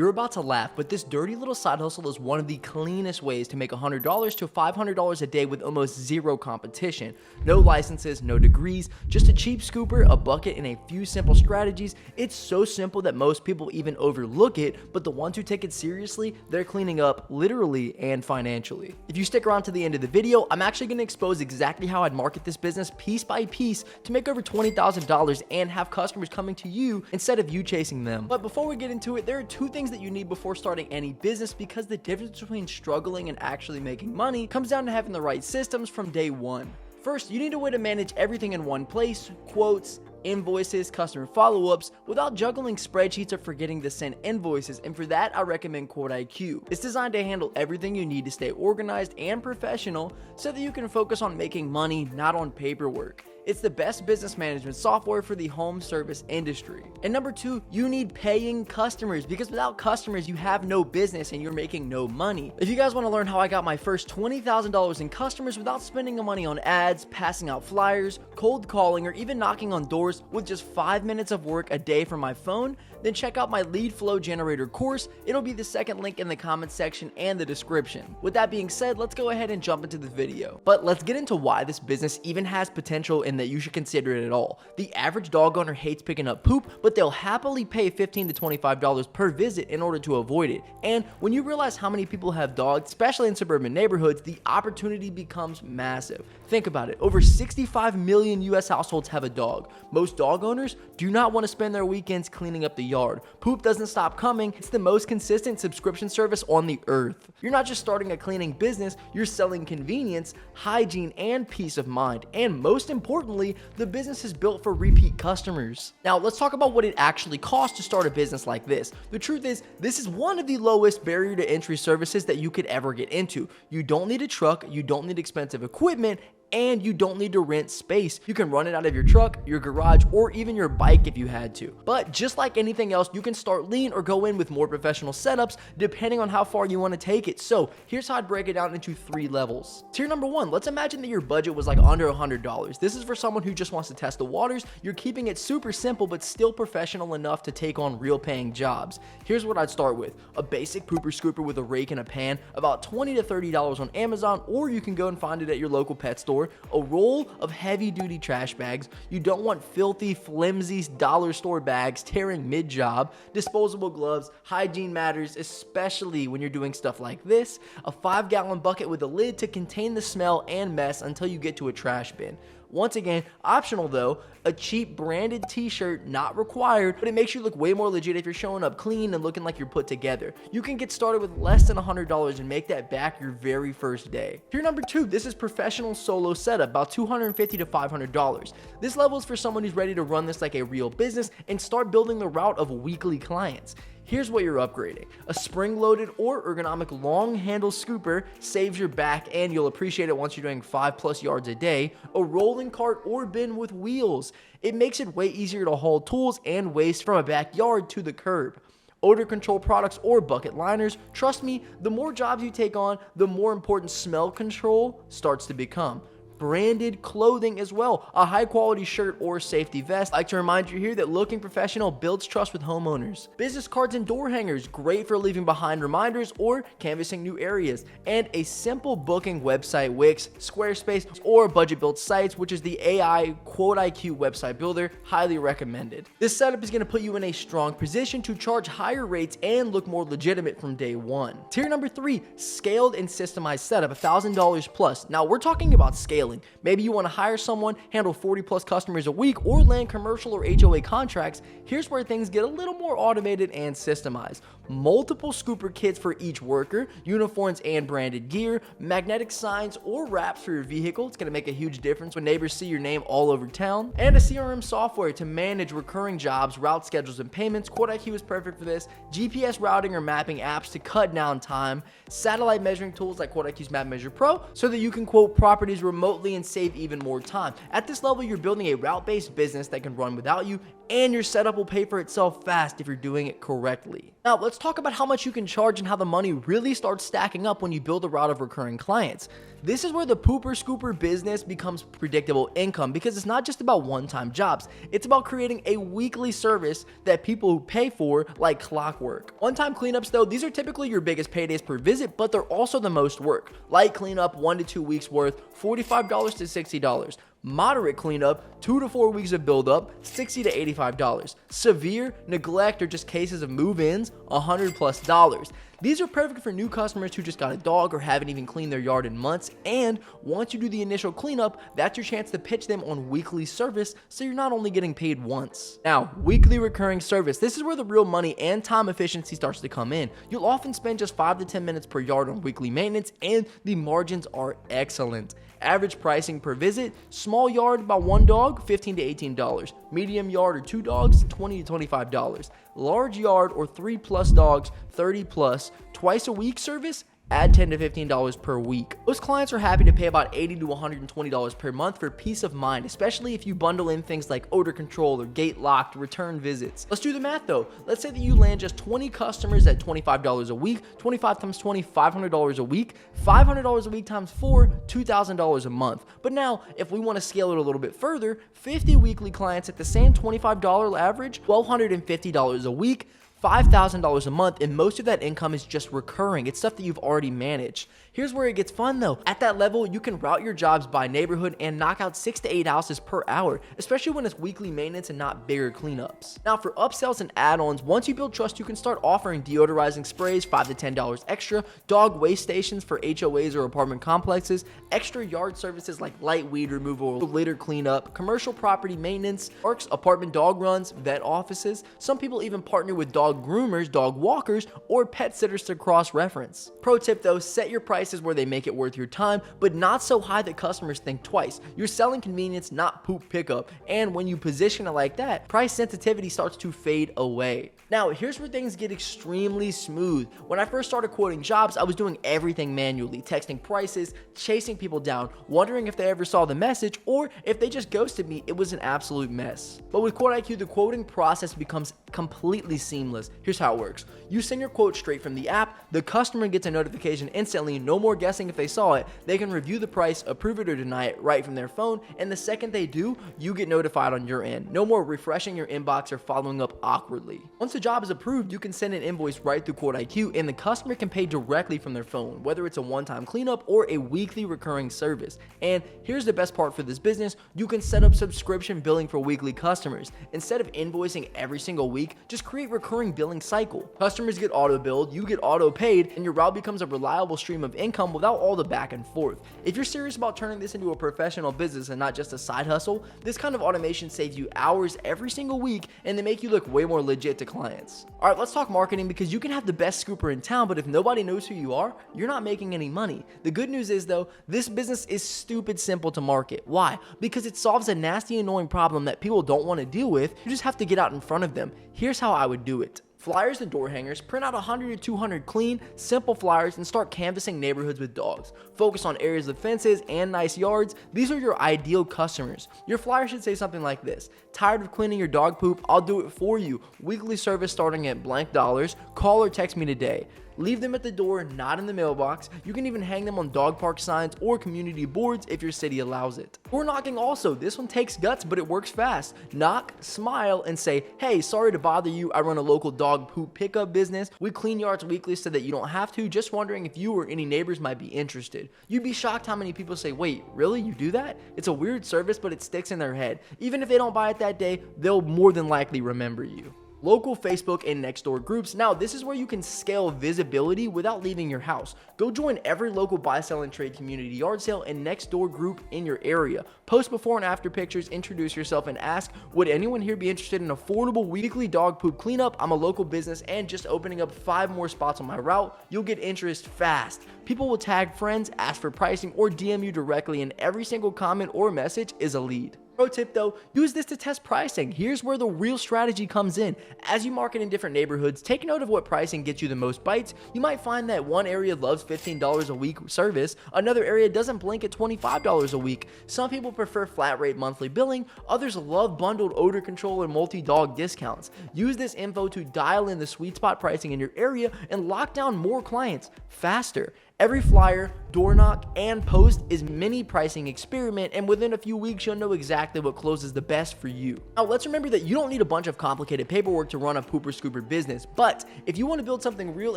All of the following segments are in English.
You're about to laugh, but this dirty little side hustle is one of the cleanest ways to make $100 to $500 a day with almost zero competition. No licenses, no degrees, just a cheap scooper, a bucket, and a few simple strategies. It's so simple that most people even overlook it, but the ones who take it seriously, they're cleaning up literally and financially. If you stick around to the end of the video, I'm actually going to expose exactly how I'd market this business piece by piece to make over $20,000 and have customers coming to you instead of you chasing them. But before we get into it, there are two things that you need before starting any business, because the difference between struggling and actually making money comes down to having the right systems from day one. First, you need a way to manage everything in one place: quotes, invoices, customer follow-ups, without juggling spreadsheets or forgetting to send invoices, and for that I recommend QuoteIQ. It's designed to handle everything you need to stay organized and professional so that you can focus on making money, not on paperwork. It's the best business management software for the home service industry. And number two, you need paying customers, because without customers, you have no business and you're making no money. If you guys want to learn how I got my first $20,000 in customers without spending the money on ads, passing out flyers, cold calling, or even knocking on doors with just 5 minutes of work a day from my phone, then check out my lead flow generator course. It'll be the second link in the comment section and the description. With that being said, let's go ahead and jump into the video. But let's get into why this business even has potential and that you should consider it at all. The average dog owner hates picking up poop, but they'll happily pay $15 to $25 per visit in order to avoid it. And when you realize how many people have dogs, especially in suburban neighborhoods, the opportunity becomes massive. Think about it. Over 65 million US households have a dog. Most dog owners do not want to spend their weekends cleaning up the yard. Poop doesn't stop coming. It's the most consistent subscription service on the earth. You're not just starting a cleaning business, you're selling convenience, hygiene, and peace of mind. And most importantly, the business is built for repeat customers. Now, let's talk about what it actually costs to start a business like this. The truth is, this is one of the lowest barrier to entry services that you could ever get into. You don't need a truck, you don't need expensive equipment, and you don't need to rent space. You can run it out of your truck, your garage, or even your bike if you had to. But just like anything else, you can start lean or go in with more professional setups depending on how far you want to take it. So here's how I'd break it down into 3 levels. Tier number 1, let's imagine that your budget was like under $100. This is for someone who just wants to test the waters. You're keeping it super simple but still professional enough to take on real paying jobs. Here's what I'd start with: a basic pooper scooper with a rake and a pan, about $20 to $30 on Amazon, or you can go and find it at your local pet store. A roll of heavy-duty trash bags. You don't want filthy, flimsy dollar store bags tearing mid-job. Disposable gloves. Hygiene matters, especially when you're doing stuff like this. A 5-gallon bucket with a lid to contain the smell and mess until you get to a trash bin. Once again, optional though, a cheap branded t-shirt, not required, but it makes you look way more legit if you're showing up clean and looking like you're put together. You can get started with less than $100 and make that back your very first day. Tier number 2, this is professional solo setup, about $250 to $500. This level is for someone who's ready to run this like a real business and start building the route of weekly clients. Here's what you're upgrading: a spring-loaded or ergonomic long-handle scooper saves your back and you'll appreciate it once you're doing 5+ yards a day. A rolling cart or bin with wheels. It makes it way easier to haul tools and waste from a backyard to the curb. Odor control products or bucket liners. Trust me, the more jobs you take on, the more important smell control starts to become. Branded clothing as well, a high quality shirt or safety vest. I like to remind you here that looking professional builds trust with homeowners. Business cards and door hangers, great for leaving behind reminders or canvassing new areas. And a simple booking website: Wix, Squarespace, or Budget Built Sites, which is the AI QuoteIQ website builder. Highly recommended. This setup is going to put you in a strong position to charge higher rates and look more legitimate from day one. Tier number 3, scaled and systemized setup, $1,000 plus. Now we're talking about scaling. Maybe you want to hire someone, handle 40+ customers a week, or land commercial or HOA contracts. Here's where things get a little more automated and systemized. Multiple scooper kits for each worker, uniforms and branded gear, magnetic signs or wraps for your vehicle. It's going to make a huge difference when neighbors see your name all over town. And a CRM software to manage recurring jobs, route schedules, and payments. QuoteIQ is perfect for this. GPS routing or mapping apps to cut down time. Satellite measuring tools like QuoteIQ's Map Measure Pro so that you can quote properties remotely and save even more time. At this level, you're building a route-based business that can run without you and your setup will pay for itself fast if you're doing it correctly. Now, let's talk about how much you can charge and how the money really starts stacking up when you build a route of recurring clients. This is where the pooper scooper business becomes predictable income, because it's not just about one-time jobs. It's about creating a weekly service that people pay for like clockwork. One-time cleanups though, these are typically your biggest paydays per visit, but they're also the most work. Light cleanup, 1 to 2 weeks worth, $45 to $60. Moderate cleanup, 2 to 4 weeks of build-up, $60 to $85. Severe neglect or just cases of move-ins, $100+. These are perfect for new customers who just got a dog or haven't even cleaned their yard in months, and once you do the initial cleanup, that's your chance to pitch them on weekly service, so you're not only getting paid once. Now, weekly recurring service, this is where the real money and time efficiency starts to come in. You'll often spend just 5 to 10 minutes per yard on weekly maintenance, and the margins are excellent. Average pricing per visit: small yard, about 1 dog, $15 to $18. Medium yard or 2 dogs, $20 to $25. Large yard or 3+ dogs, $30+. Twice a week service, add $10 to $15 per week. Most clients are happy to pay about $80 to $120 per month for peace of mind, especially if you bundle in things like odor control or gate locked return visits. Let's do the math though. Let's say that you land just 20 customers at $25 a week, 25 times 20, $500 a week, $500 a week times 4, $2,000 a month. But now, if we want to scale it a little bit further, 50 weekly clients at the same $25 average, $1,250 a week, $5,000 a month, and most of that income is just recurring. It's stuff that you've already managed. Here's where it gets fun though. At that level, you can route your jobs by neighborhood and knock out 6 to 8 houses per hour, especially when it's weekly maintenance and not bigger cleanups. Now for upsells and add-ons, once you build trust, you can start offering deodorizing sprays, $5 to $10 extra, dog waste stations for HOAs or apartment complexes, extra yard services like light weed removal, litter cleanup, commercial property maintenance, parks, apartment dog runs, vet offices. Some people even partner with dog groomers, dog walkers, or pet sitters to cross-reference. Pro tip though, set your prices where they make it worth your time, but not so high that customers think twice. You're selling convenience, not poop pickup, and when you position it like that, price sensitivity starts to fade away. Now, here's where things get extremely smooth. When I first started quoting jobs, I was doing everything manually, texting prices, chasing people down, wondering if they ever saw the message, or if they just ghosted me. It was an absolute mess. But with QuoteIQ, the quoting process becomes completely seamless. Here's how it works. You send your quote straight from the app, the customer gets a notification instantly, no more guessing if they saw it. They can review the price, approve it or deny it right from their phone, and the second they do, you get notified on your end. No more refreshing your inbox or following up awkwardly. Once the job is approved, you can send an invoice right through QuoteIQ, and the customer can pay directly from their phone, whether it's a one-time cleanup or a weekly recurring service. And here's the best part for this business: you can set up subscription billing for weekly customers. Instead of invoicing every single week, just create recurring billing cycle. Customers get auto billed, you get auto paid, and your route becomes a reliable stream of income without all the back and forth. If you're serious about turning this into a professional business and not just a side hustle, this kind of automation saves you hours every single week, and they make you look way more legit to clients. Alright, let's talk marketing, because you can have the best scooper in town, but if nobody knows who you are, you're not making any money. The good news is though, this business is stupid simple to market. Why? Because it solves a nasty, annoying problem that people don't want to deal with. You just have to get out in front of them. Here's how I would do it. Flyers and door hangers, print out 100 to 200 clean, simple flyers and start canvassing neighborhoods with dogs. Focus on areas with fences and nice yards. These are your ideal customers. Your flyer should say something like this: tired of cleaning your dog poop? I'll do it for you. Weekly service starting at blank dollars. Call or text me today. Leave them at the door, not in the mailbox. You can even hang them on dog park signs or community boards if your city allows it. Door knocking also, this one takes guts, but it works fast. Knock, smile, and say, hey, sorry to bother you. I run a local dog poop pickup business. We clean yards weekly so that you don't have to. Just wondering if you or any neighbors might be interested. You'd be shocked how many people say, wait, really? You do that? It's a weird service, but it sticks in their head. Even if they don't buy it that day, they'll more than likely remember you. Local Facebook and Nextdoor groups. Now, this is where you can scale visibility without leaving your house. Go join every local buy, sell, and trade community yard sale and Nextdoor group in your area. Post before and after pictures, introduce yourself, and ask, would anyone here be interested in affordable weekly dog poop cleanup? I'm a local business and just opening up 5 more spots on my route. You'll get interest fast. People will tag friends, ask for pricing, or DM you directly, and every single comment or message is a lead. Pro tip though, use this to test pricing. Here's where the real strategy comes in. As you market in different neighborhoods, take note of what pricing gets you the most bites. You might find that one area loves $15 a week service, another area doesn't blink at $25 a week. Some people prefer flat rate monthly billing, others love bundled odor control and multi-dog discounts. Use this info to dial in the sweet spot pricing in your area and lock down more clients faster. Every flyer, door knock, and post is mini pricing experiment, and within a few weeks you'll know exactly what closes the best for you. Now let's remember that you don't need a bunch of complicated paperwork to run a pooper scooper business, but if you want to build something real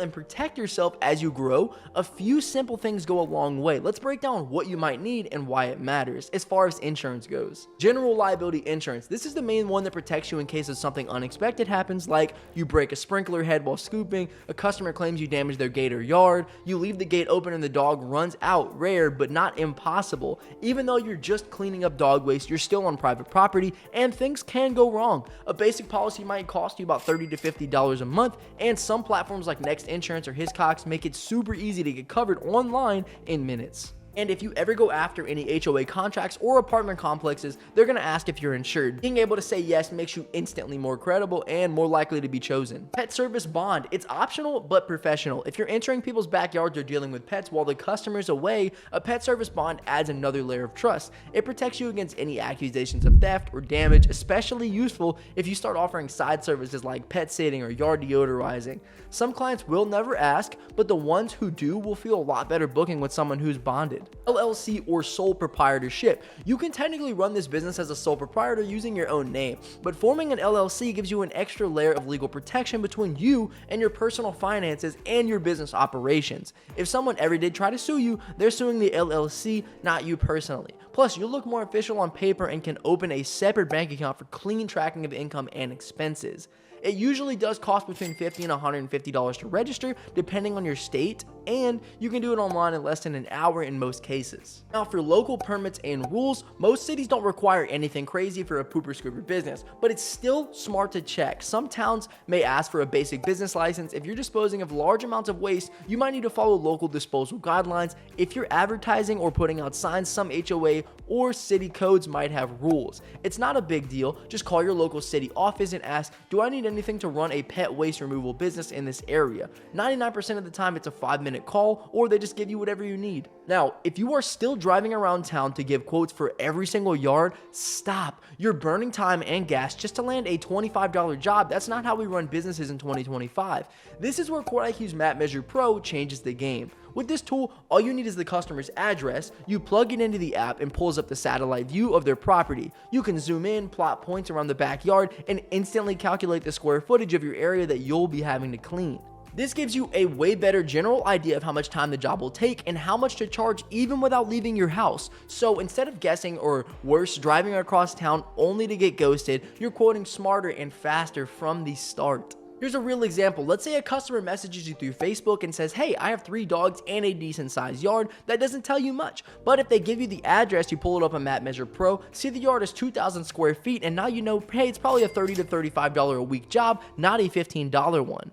and protect yourself as you grow, a few simple things go a long way. Let's break down what you might need and why it matters. As far as insurance goes, general liability insurance. This is the main one that protects you in case of something unexpected happens, like you break a sprinkler head while scooping, a customer claims you damaged their gate or yard, you leave the gate open and the dog runs out. Rare but not impossible. Even though you're just cleaning up dog waste, you're still on private property and things can go wrong. A basic policy might cost you about $30 to $50 a month, and some platforms like Next Insurance or Hiscox make it super easy to get covered online in minutes. And if you ever go after any HOA contracts or apartment complexes, they're going to ask if you're insured. Being able to say yes makes you instantly more credible and more likely to be chosen. Pet service bond. It's optional but professional. If you're entering people's backyards or dealing with pets while the customer's away, a pet service bond adds another layer of trust. It protects you against any accusations of theft or damage, especially useful if you start offering side services like pet sitting or yard deodorizing. Some clients will never ask, but the ones who do will feel a lot better booking with someone who's bonded. LLC or sole proprietorship. You can technically run this business as a sole proprietor using your own name, but forming an LLC gives you an extra layer of legal protection between you and your personal finances and your business operations. If someone ever did try to sue you, they're suing the LLC, not you personally. Plus, you'll look more official on paper and can open a separate bank account for clean tracking of income and expenses. It usually does cost between $50 and $150 to register, depending on your state, and you can do it online in less than an hour in most cases. Now, for local permits and rules, most cities don't require anything crazy for a pooper scooper business, but it's still smart to check. Some towns may ask for a basic business license. If you're disposing of large amounts of waste, you might need to follow local disposal guidelines. If you're advertising or putting out signs, some HOA or city codes might have rules. It's not a big deal. Just call your local city office and ask, do I need anything to run a pet waste removal business in this area? 99% of the time it's a 5-minute call, or they just give you whatever you need. Now, if you are still driving around town to give quotes for every single yard, stop. You're burning time and gas just to land a $25 job. That's not how we run businesses in 2025. This is where QuoteIQ's Map Measure Pro changes the game. With this tool, all you need is the customer's address. You plug it into the app and pulls up the satellite view of their property. You can zoom in, plot points around the backyard, and instantly calculate the square footage of your area that you'll be having to clean. This gives you a way better general idea of how much time the job will take and how much to charge even without leaving your house. So instead of guessing, or worse, driving across town only to get ghosted, you're quoting smarter and faster from the start. Here's a real example. Let's say a customer messages you through Facebook and says, hey, I have 3 dogs and a decent sized yard. That doesn't tell you much, but if they give you the address, you pull it up on Map Measure Pro, see the yard is 2,000 square feet, and now you know, hey, it's probably a $30 to $35 a week job, not a $15 one.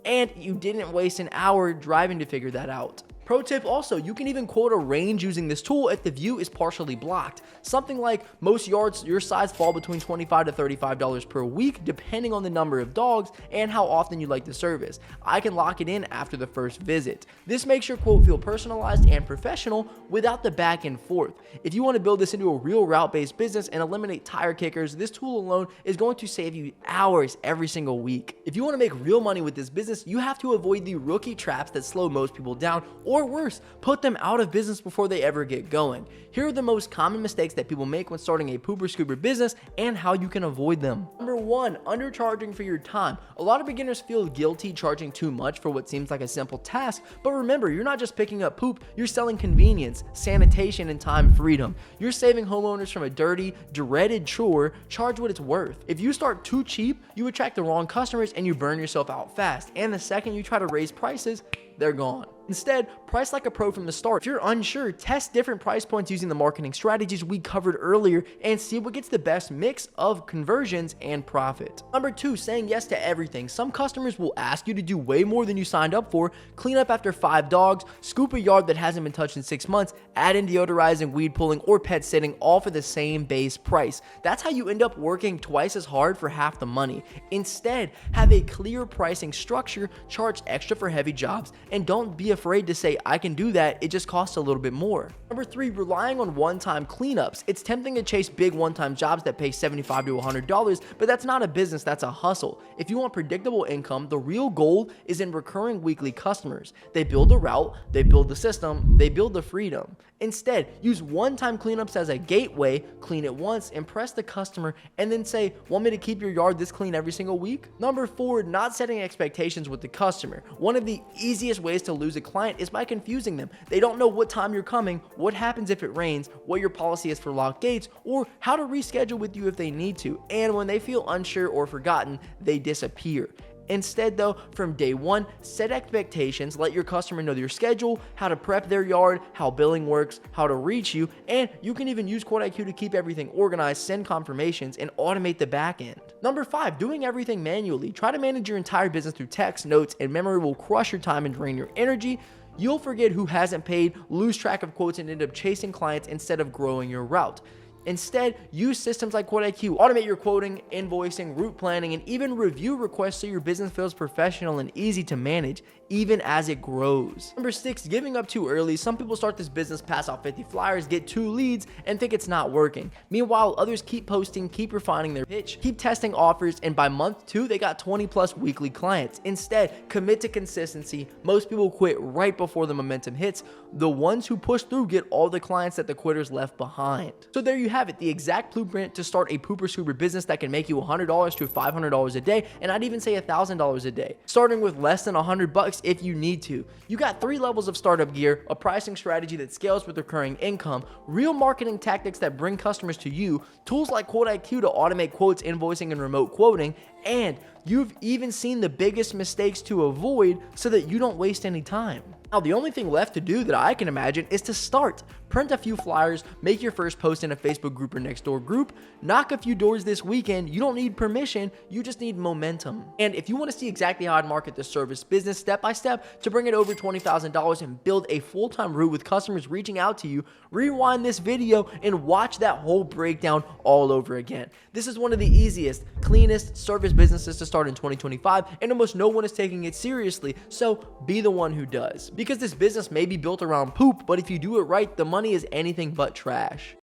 And you didn't waste an hour driving to figure that out. Pro tip also, you can even quote a range using this tool if the view is partially blocked. Something like most yards your size fall between $25 to $35 per week depending on the number of dogs and how often you like the service. I can lock it in after the first visit. This makes your quote feel personalized and professional without the back and forth. If you want to build this into a real route-based business and eliminate tire kickers, this tool alone is going to save you hours every single week. If you want to make real money with this business, you have to avoid the rookie traps that slow most people down, or worse, put them out of business before they ever get going. Here are the most common mistakes that people make when starting a pooper scooper business and how you can avoid them. Number 1, undercharging for your time. A lot of beginners feel guilty charging too much for what seems like a simple task, but remember, you're not just picking up poop, you're selling convenience, sanitation, and time freedom. You're saving homeowners from a dirty, dreaded chore. Charge what it's worth. If you start too cheap, you attract the wrong customers and you burn yourself out fast, and the second you try to raise prices, they're gone. Instead, price like a pro from the start. If you're unsure, test different price points using the marketing strategies we covered earlier and see what gets the best mix of conversions and profit. Number 2, saying yes to everything. Some customers will ask you to do way more than you signed up for, clean up after 5 dogs, scoop a yard that hasn't been touched in 6 months, add in deodorizing, weed pulling, or pet sitting, all for the same base price. That's how you end up working twice as hard for half the money. Instead, have a clear pricing structure, charge extra for heavy jobs, and don't be afraid to say, I can do that, it just costs a little bit more. Number 3, relying on one-time cleanups. It's tempting to chase big one-time jobs that pay $75 to $100, but that's not a business, that's a hustle. If you want predictable income, the real goal is in recurring weekly customers. They build the route, they build the system, they build the freedom. Instead, use one-time cleanups as a gateway, clean it once, impress the customer, and then say, want me to keep your yard this clean every single week? Number 4, not setting expectations with the customer. One of the easiest ways to lose a client is by confusing them. They don't know what time you're coming, what happens if it rains, what your policy is for locked gates, or how to reschedule with you if they need to. And when they feel unsure or forgotten, they disappear. Instead though, from day one, set expectations, let your customer know your schedule, how to prep their yard, how billing works, how to reach you, and you can even use QuoteIQ to keep everything organized, send confirmations, and automate the back end. Number 5, doing everything manually. Try to manage your entire business through text, notes, and memory will crush your time and drain your energy. You'll forget who hasn't paid, lose track of quotes, and end up chasing clients instead of growing your route. Instead, use systems like QuoteIQ. Automate your quoting, invoicing, route planning, and even review requests so your business feels professional and easy to manage, even as it grows. Number 6, giving up too early. Some people start this business, pass out 50 flyers, get 2 leads, and think it's not working. Meanwhile, others keep posting, keep refining their pitch, keep testing offers, and by month 2, they got 20 plus weekly clients. Instead, commit to consistency. Most people quit right before the momentum hits. The ones who push through get all the clients that the quitters left behind. So there you have it, the exact blueprint to start a pooper scooper business that can make you $100 to $500 a day, and I'd even say $1,000 a day, starting with less than $100 if you need to. You got 3 levels of startup gear, a pricing strategy that scales with recurring income, real marketing tactics that bring customers to you, tools like QuoteIQ to automate quotes, invoicing, and remote quoting, and you've even seen the biggest mistakes to avoid so that you don't waste any time. Now, the only thing left to do that I can imagine is to start. Print a few flyers, make your first post in a Facebook group or Nextdoor group, knock a few doors this weekend. You don't need permission, you just need momentum. And if you want to see exactly how I'd market the service business step by step to bring it over $20,000 and build a full-time route with customers reaching out to you, rewind this video and watch that whole breakdown all over again. This is one of the easiest, cleanest service businesses to start in 2025, and almost no one is taking it seriously, so be the one who does. Because this business may be built around poop, but if you do it right, the money is anything but trash.